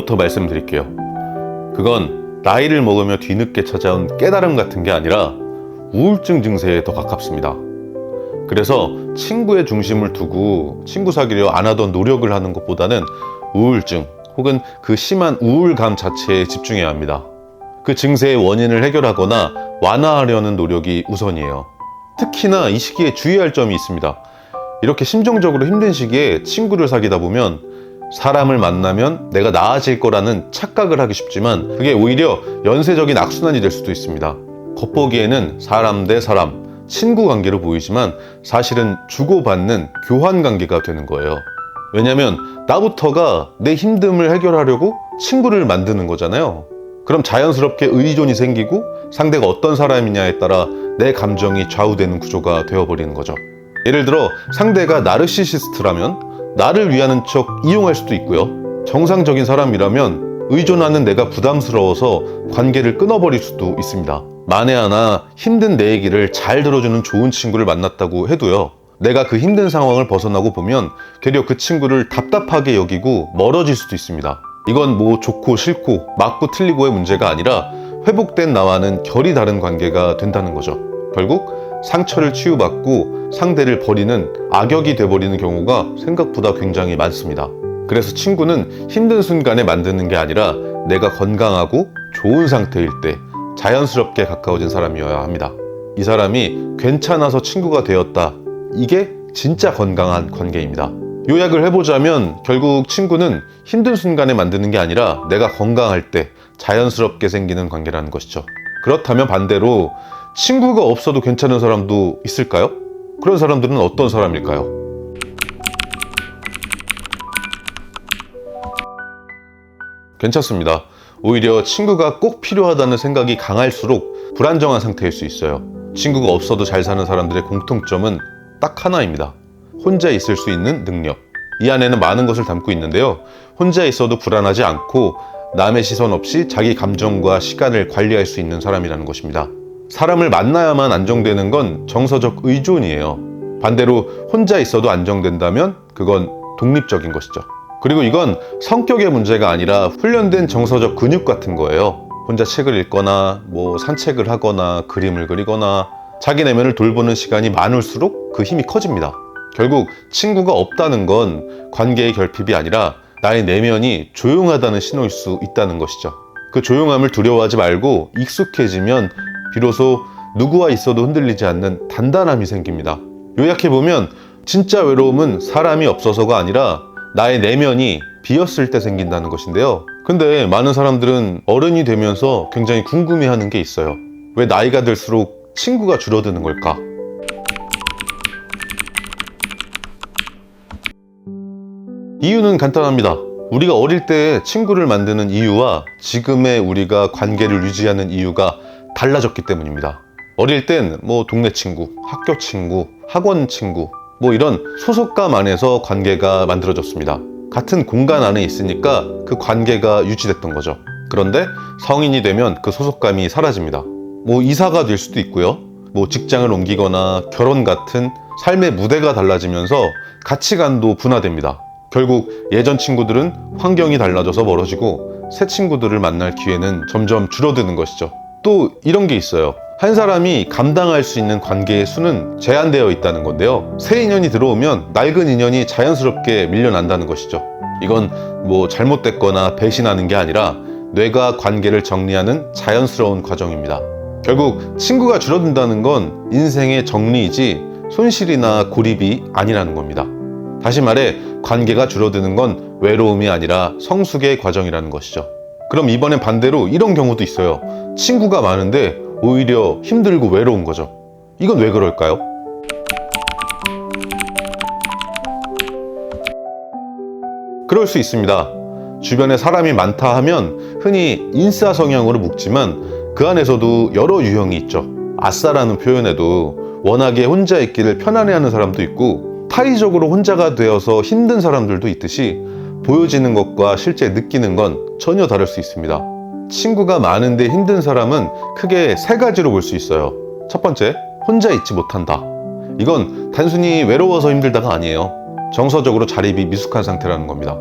이제부터 말씀드릴게요. 그건 나이를 먹으며 뒤늦게 찾아온 깨달음 같은 게 아니라 우울증 증세에 더 가깝습니다. 그래서 친구의 중심을 두고 친구 사귀려 안 하던 노력을 하는 것보다는 우울증 혹은 그 심한 우울감 자체에 집중해야 합니다. 그 증세의 원인을 해결하거나 완화하려는 노력이 우선이에요. 특히나 이 시기에 주의할 점이 있습니다. 이렇게 심정적으로 힘든 시기에 친구를 사귀다 보면 사람을 만나면 내가 나아질 거라는 착각을 하기 쉽지만 그게 오히려 연쇄적인 악순환이 될 수도 있습니다. 겉보기에는 사람 대 사람, 친구 관계로 보이지만 사실은 주고받는 교환 관계가 되는 거예요. 왜냐면 나부터가 내 힘듦을 해결하려고 친구를 만드는 거잖아요. 그럼 자연스럽게 의존이 생기고 상대가 어떤 사람이냐에 따라 내 감정이 좌우되는 구조가 되어버리는 거죠. 예를 들어 상대가 나르시시스트라면 나를 위하는 척 이용할 수도 있고요. 정상적인 사람이라면 의존하는 내가 부담스러워서 관계를 끊어버릴 수도 있습니다. 만에 하나 힘든 내 얘기를 잘 들어주는 좋은 친구를 만났다고 해도요, 내가 그 힘든 상황을 벗어나고 보면 되려 그 친구를 답답하게 여기고 멀어질 수도 있습니다. 이건 뭐 좋고 싫고 맞고 틀리고의 문제가 아니라 회복된 나와는 결이 다른 관계가 된다는 거죠. 결국 상처를 치유받고 상대를 버리는 악역이 돼버리는 경우가 생각보다 굉장히 많습니다. 그래서 친구는 힘든 순간에 만드는 게 아니라 내가 건강하고 좋은 상태일 때 자연스럽게 가까워진 사람이어야 합니다. 이 사람이 괜찮아서 친구가 되었다. 이게 진짜 건강한 관계입니다. 요약을 해보자면 결국 친구는 힘든 순간에 만드는 게 아니라 내가 건강할 때 자연스럽게 생기는 관계라는 것이죠. 그렇다면 반대로 친구가 없어도 괜찮은 사람도 있을까요? 그런 사람들은 어떤 사람일까요? 괜찮습니다. 오히려 친구가 꼭 필요하다는 생각이 강할수록 불안정한 상태일 수 있어요. 친구가 없어도 잘 사는 사람들의 공통점은 딱 하나입니다. 혼자 있을 수 있는 능력. 이 안에는 많은 것을 담고 있는데요. 혼자 있어도 불안하지 않고 남의 시선 없이 자기 감정과 시간을 관리할 수 있는 사람이라는 것입니다. 사람을 만나야만 안정되는 건 정서적 의존이에요. 반대로 혼자 있어도 안정된다면 그건 독립적인 것이죠. 그리고 이건 성격의 문제가 아니라 훈련된 정서적 근육 같은 거예요. 혼자 책을 읽거나 산책을 하거나 그림을 그리거나 자기 내면을 돌보는 시간이 많을수록 그 힘이 커집니다. 결국 친구가 없다는 건 관계의 결핍이 아니라 나의 내면이 조용하다는 신호일 수 있다는 것이죠. 그 조용함을 두려워하지 말고 익숙해지면 비로소 누구와 있어도 흔들리지 않는 단단함이 생깁니다. 요약해보면 진짜 외로움은 사람이 없어서가 아니라 나의 내면이 비었을 때 생긴다는 것인데요. 근데 많은 사람들은 어른이 되면서 굉장히 궁금해하는 게 있어요. 왜 나이가 들수록 친구가 줄어드는 걸까? 이유는 간단합니다. 우리가 어릴 때 친구를 만드는 이유와 지금의 우리가 관계를 유지하는 이유가 달라졌기 때문입니다. 어릴 땐 동네 친구, 학교 친구, 학원 친구 이런 소속감 안에서 관계가 만들어졌습니다. 같은 공간 안에 있으니까 그 관계가 유지됐던 거죠. 그런데 성인이 되면 그 소속감이 사라집니다. 이사가 될 수도 있고요. 직장을 옮기거나 결혼 같은 삶의 무대가 달라지면서 가치관도 분화됩니다. 결국 예전 친구들은 환경이 달라져서 멀어지고 새 친구들을 만날 기회는 점점 줄어드는 것이죠. 또 이런 게 있어요. 한 사람이 감당할 수 있는 관계의 수는 제한되어 있다는 건데요. 새 인연이 들어오면 낡은 인연이 자연스럽게 밀려난다는 것이죠. 이건 잘못됐거나 배신하는 게 아니라 뇌가 관계를 정리하는 자연스러운 과정입니다. 결국 친구가 줄어든다는 건 인생의 정리이지 손실이나 고립이 아니라는 겁니다. 다시 말해 관계가 줄어드는 건 외로움이 아니라 성숙의 과정이라는 것이죠. 그럼 이번엔 반대로 이런 경우도 있어요. 친구가 많은데 오히려 힘들고 외로운 거죠. 이건 왜 그럴까요? 그럴 수 있습니다. 주변에 사람이 많다 하면 흔히 인싸 성향으로 묶지만 그 안에서도 여러 유형이 있죠. 아싸라는 표현에도 워낙에 혼자 있기를 편안해하는 사람도 있고 타의적으로 혼자가 되어서 힘든 사람들도 있듯이 보여지는 것과 실제 느끼는 건 전혀 다를 수 있습니다. 친구가 많은데 힘든 사람은 크게 세 가지로 볼 수 있어요. 첫 번째, 혼자 있지 못한다. 이건 단순히 외로워서 힘들다가 아니에요. 정서적으로 자립이 미숙한 상태라는 겁니다.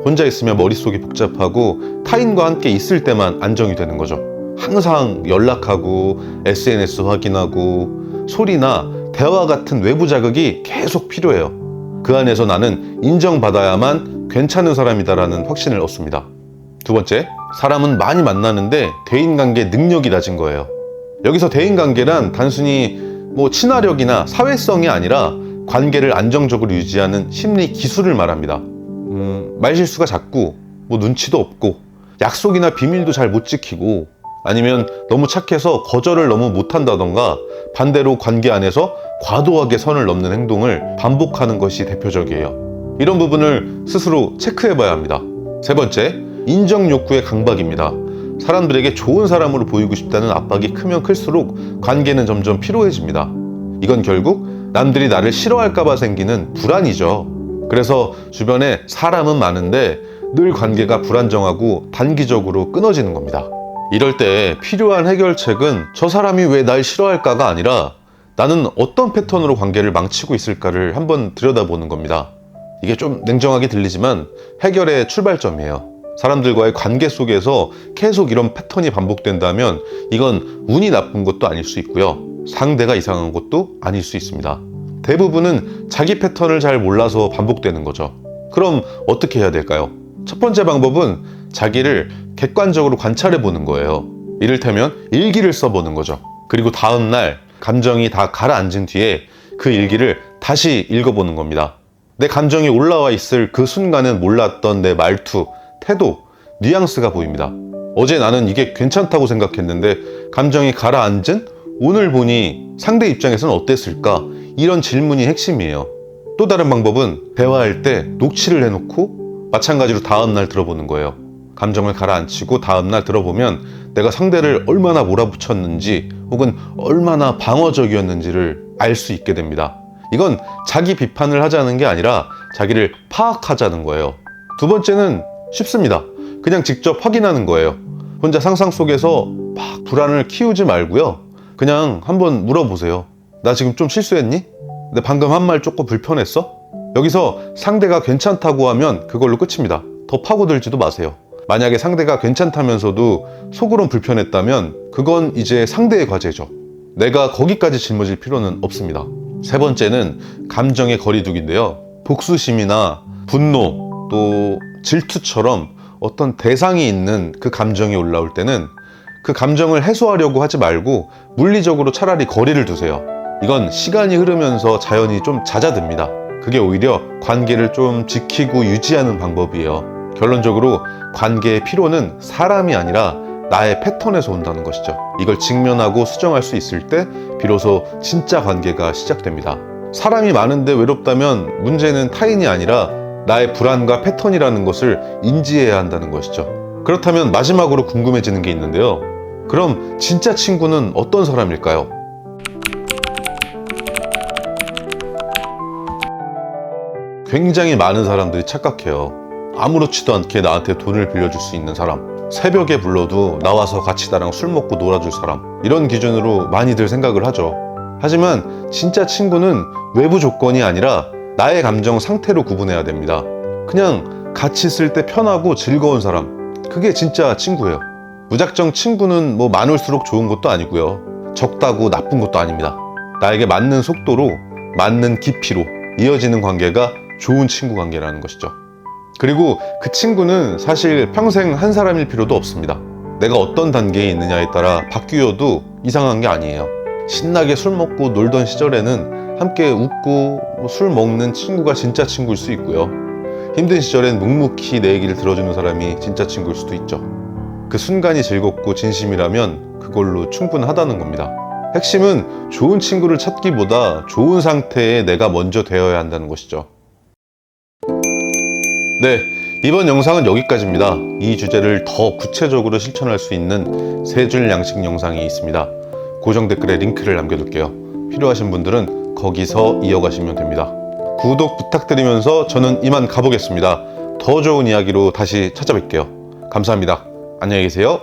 혼자 있으면 머릿속이 복잡하고 타인과 함께 있을 때만 안정이 되는 거죠. 항상 연락하고 SNS 확인하고 소리나 대화 같은 외부 자극이 계속 필요해요. 그 안에서 나는 인정받아야만 괜찮은 사람이다라는 확신을 얻습니다. 두 번째, 사람은 많이 만나는데 대인관계 능력이 낮은 거예요. 여기서 대인관계란 단순히 친화력이나 사회성이 아니라 관계를 안정적으로 유지하는 심리 기술을 말합니다. 말실수가 잦고 눈치도 없고 약속이나 비밀도 잘 못 지키고 아니면 너무 착해서 거절을 너무 못한다던가 반대로 관계 안에서 과도하게 선을 넘는 행동을 반복하는 것이 대표적이에요. 이런 부분을 스스로 체크해봐야 합니다. 세 번째, 인정 욕구의 강박입니다. 사람들에게 좋은 사람으로 보이고 싶다는 압박이 크면 클수록 관계는 점점 피로해집니다. 이건 결국 남들이 나를 싫어할까봐 생기는 불안이죠. 그래서 주변에 사람은 많은데 늘 관계가 불안정하고 단기적으로 끊어지는 겁니다. 이럴 때 필요한 해결책은 저 사람이 왜 날 싫어할까가 아니라 나는 어떤 패턴으로 관계를 망치고 있을까를 한번 들여다보는 겁니다. 이게 좀 냉정하게 들리지만 해결의 출발점이에요. 사람들과의 관계 속에서 계속 이런 패턴이 반복된다면 이건 운이 나쁜 것도 아닐 수 있고요. 상대가 이상한 것도 아닐 수 있습니다. 대부분은 자기 패턴을 잘 몰라서 반복되는 거죠. 그럼 어떻게 해야 될까요? 첫 번째 방법은 자기를 객관적으로 관찰해 보는 거예요. 이를테면 일기를 써보는 거죠. 그리고 다음날 감정이 다 가라앉은 뒤에 그 일기를 다시 읽어보는 겁니다. 내 감정이 올라와 있을 그 순간은 몰랐던 내 말투, 태도, 뉘앙스가 보입니다. 어제 나는 이게 괜찮다고 생각했는데 감정이 가라앉은 오늘 보니 상대 입장에서는 어땠을까? 이런 질문이 핵심이에요. 또 다른 방법은 대화할 때 녹취를 해놓고 마찬가지로 다음날 들어보는 거예요. 감정을 가라앉히고 다음날 들어보면 내가 상대를 얼마나 몰아붙였는지 혹은 얼마나 방어적이었는지를 알 수 있게 됩니다. 이건 자기 비판을 하자는 게 아니라 자기를 파악하자는 거예요. 두 번째는 쉽습니다. 그냥 직접 확인하는 거예요. 혼자 상상 속에서 막 불안을 키우지 말고요. 그냥 한번 물어보세요. 나 지금 좀 실수했니? 내 방금 한 말 조금 불편했어? 여기서 상대가 괜찮다고 하면 그걸로 끝입니다. 더 파고들지도 마세요. 만약에 상대가 괜찮다면서도 속으론 불편했다면 그건 이제 상대의 과제죠. 내가 거기까지 짊어질 필요는 없습니다. 세 번째는 감정의 거리두기인데요. 복수심이나 분노 또 질투처럼 어떤 대상이 있는 그 감정이 올라올 때는 그 감정을 해소하려고 하지 말고 물리적으로 차라리 거리를 두세요. 이건 시간이 흐르면서 자연히 좀 잦아듭니다. 그게 오히려 관계를 좀 지키고 유지하는 방법이에요. 결론적으로 관계의 피로는 사람이 아니라 나의 패턴에서 온다는 것이죠. 이걸 직면하고 수정할 수 있을 때 비로소 진짜 관계가 시작됩니다. 사람이 많은데 외롭다면 문제는 타인이 아니라 나의 불안과 패턴이라는 것을 인지해야 한다는 것이죠. 그렇다면 마지막으로 궁금해지는 게 있는데요. 그럼 진짜 친구는 어떤 사람일까요? 굉장히 많은 사람들이 착각해요. 아무렇지도 않게 나한테 돈을 빌려줄 수 있는 사람, 새벽에 불러도 나와서 같이 나랑 술 먹고 놀아줄 사람, 이런 기준으로 많이들 생각을 하죠. 하지만 진짜 친구는 외부 조건이 아니라 나의 감정 상태로 구분해야 됩니다. 그냥 같이 있을 때 편하고 즐거운 사람, 그게 진짜 친구예요. 무작정 친구는 많을수록 좋은 것도 아니고요. 적다고 나쁜 것도 아닙니다. 나에게 맞는 속도로, 맞는 깊이로 이어지는 관계가 좋은 친구 관계라는 것이죠. 그리고 그 친구는 사실 평생 한 사람일 필요도 없습니다. 내가 어떤 단계에 있느냐에 따라 바뀌어도 이상한 게 아니에요. 신나게 술 먹고 놀던 시절에는 함께 웃고 술 먹는 친구가 진짜 친구일 수 있고요. 힘든 시절엔 묵묵히 내 얘기를 들어주는 사람이 진짜 친구일 수도 있죠. 그 순간이 즐겁고 진심이라면 그걸로 충분하다는 겁니다. 핵심은 좋은 친구를 찾기보다 좋은 상태에 내가 먼저 되어야 한다는 것이죠. 네, 이번 영상은 여기까지입니다. 이 주제를 더 구체적으로 실천할 수 있는 3줄 양식 영상이 있습니다. 고정 댓글에 링크를 남겨둘게요. 필요하신 분들은 거기서 이어가시면 됩니다. 구독 부탁드리면서 저는 이만 가보겠습니다. 더 좋은 이야기로 다시 찾아뵐게요. 감사합니다. 안녕히 계세요.